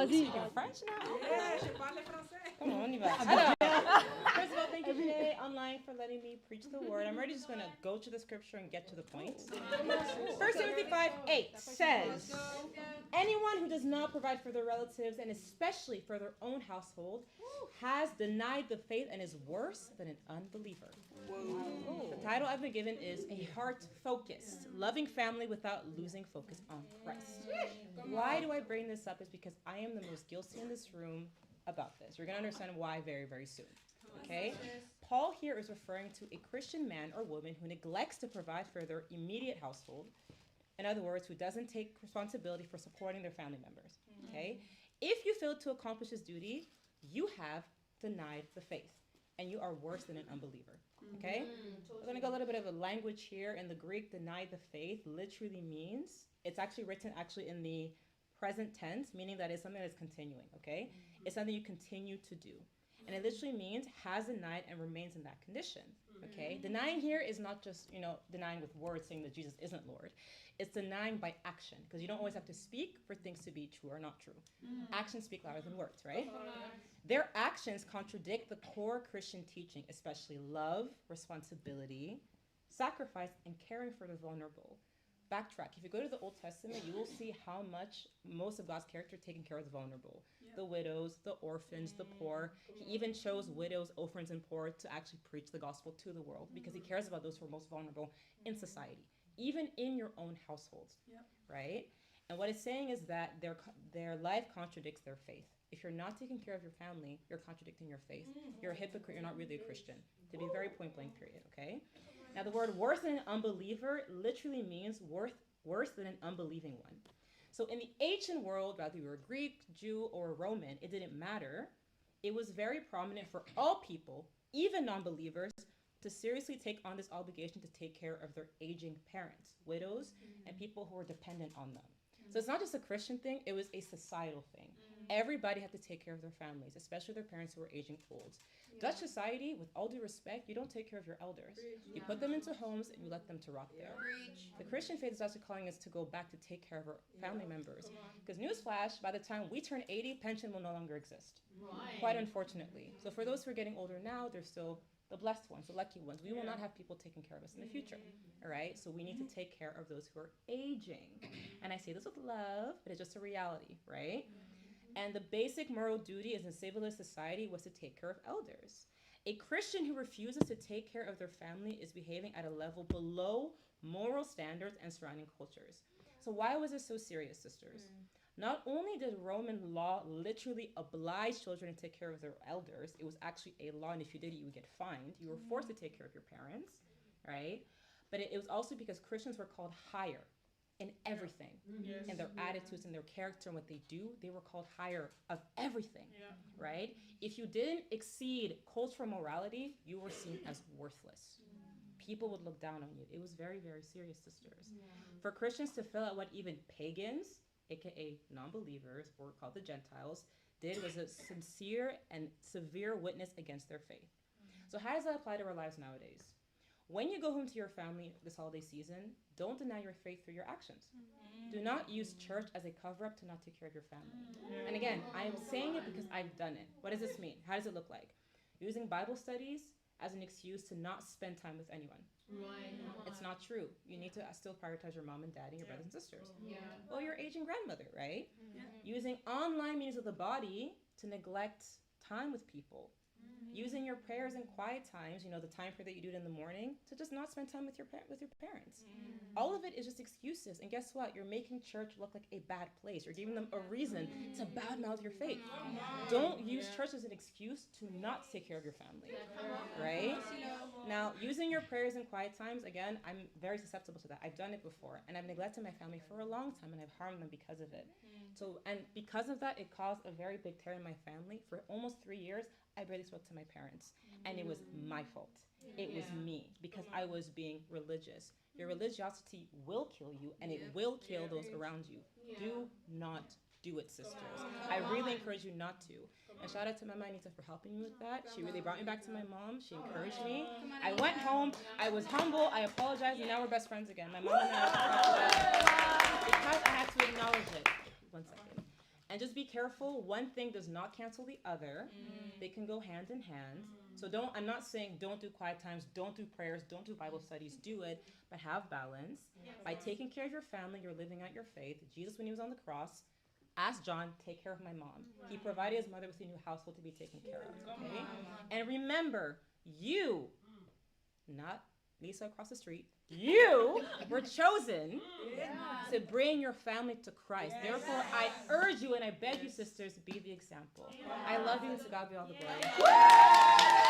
Vas-y. Speaking French now? Yeah, je parle français. Come on, on y va. Alors, first of all, thank you today online for letting me preach the word. I'm already just going to go to the scripture and get to the point. 1 Timothy 5:8 says, anyone who does not provide for their relatives and especially for their own household has denied the faith and is worse than an unbeliever. The title I've been given is A Heart-Focused, Loving Family Without Losing Focus on Christ. Why do I bring this up? Is because I am the most guilty in this room about this. You're going to understand why very, very soon. Okay? Paul here is referring to a Christian man or woman who neglects to provide for their immediate household. In other words, who doesn't take responsibility for supporting their family members. Okay? If you fail to accomplish this duty, you have denied the faith, and you are worse than an unbeliever. Okay? We're going to go a little bit of a language here. In the Greek, deny the faith literally means, it's actually written in the present tense, meaning that it's something that is continuing, okay? It's something you continue to do. And it literally means has denied and remains in that condition, okay? Denying here is not just, denying with words saying that Jesus isn't Lord. It's denying by action, because you don't always have to speak for things to be true or not true. Actions speak louder than words, right? Their actions contradict the core Christian teaching, especially love, responsibility, sacrifice, and caring for the vulnerable. Backtrack. If you go to the Old Testament, you will see how much most of God's character taking care of the vulnerable. The widows, the orphans, the poor. He even chose widows, orphans, and poor to actually preach the gospel to the world because he cares about those who are most vulnerable in society, even in your own households, right? And what it's saying is that their life contradicts their faith. If you're not taking care of your family, you're contradicting your faith. You're a hypocrite. You're not really a Christian. To be very point blank, period, okay? Now, the word worse than an unbeliever literally means worse than an unbelieving one. So in the ancient world, whether you were a Greek, Jew, or Roman, it didn't matter. It was very prominent for all people, even non-believers, to seriously take on this obligation to take care of their aging parents, widows, and people who were dependent on them. So it's not just a Christian thing, it was a societal thing. Everybody had to take care of their families, especially their parents who were aging old. Dutch society, with all due respect, you don't take care of your elders. You put them into homes and you let them to rot there. The Christian faith is also calling us to go back to take care of our family members. Because newsflash, by the time we turn 80, pension will no longer exist. Quite unfortunately. So for those who are getting older now, they're still the blessed ones, the lucky ones. We will not have people taking care of us in the future. All right? So we need to take care of those who are aging. And I say this with love, but it's just a reality, right? And the basic moral duty as a civilized society was to take care of elders. A Christian who refuses to take care of their family is behaving at a level below moral standards and surrounding cultures. So why was this so serious, sisters? Not only did Roman law literally oblige children to take care of their elders, it was actually a law, and if you did it, you would get fined. You were forced to take care of your parents, right? But it was also because Christians were called higher in everything, in their attitudes and their character and what they do. They were called higher of everything, right? If you didn't exceed cultural morality, you were seen as worthless. People would look down on you. It was very, very serious, sisters. For Christians to fill out what even pagans, aka non-believers, or called the Gentiles, did was a sincere and severe witness against their faith. So how does that apply to our lives nowadays? When you go home to your family this holiday season, don't deny your faith through your actions. Do not use church as a cover-up to not take care of your family. And again, I am saying it because I've done it. What does this mean? How does it look like? Using Bible studies as an excuse to not spend time with anyone. It's not true. You need to still prioritize your mom and dad and your brothers and sisters. Or your aging grandmother, right? Using online means of the body to neglect time with people. Using your prayers and quiet times, the time prayer that you do it in the morning, to just not spend time with your parents. All of it is just excuses. And guess what? You're making church look like a bad place. You're giving them a reason to badmouth your faith. Don't use church as an excuse to not take care of your family, right? Now, using your prayers and quiet times, again, I'm very susceptible to that. I've done it before, and I've neglected my family for a long time, and I've harmed them because of it. And because of that, it caused a very big tear in my family. For almost 3 years, I barely spoke to my parents, and it was my fault. It was me, because I was being religious. Your religiosity will kill you, and it will kill those around you. Do not do it, sisters. I really encourage you not to. And shout out to Mama Anita for helping me with that. She really brought me back to my mom. She encouraged me. I went home. I was humble. I apologized, and now we're best friends again. My mom and I talked about it because I had to acknowledge it. 1 second. And just be careful, one thing does not cancel the other. They can go hand in hand. So I'm not saying don't do quiet times, don't do prayers, don't do Bible studies, do it, but have balance. By taking care of your family, you're living out your faith. Jesus, when he was on the cross, asked John, take care of my mom. He provided his mother with a new household to be taken care of, okay? And remember, you, not Lisa across the street, you were chosen to bring your family to Christ. Therefore, I urge you and I beg you, sisters, be the example. I love you, and to God be all the glory.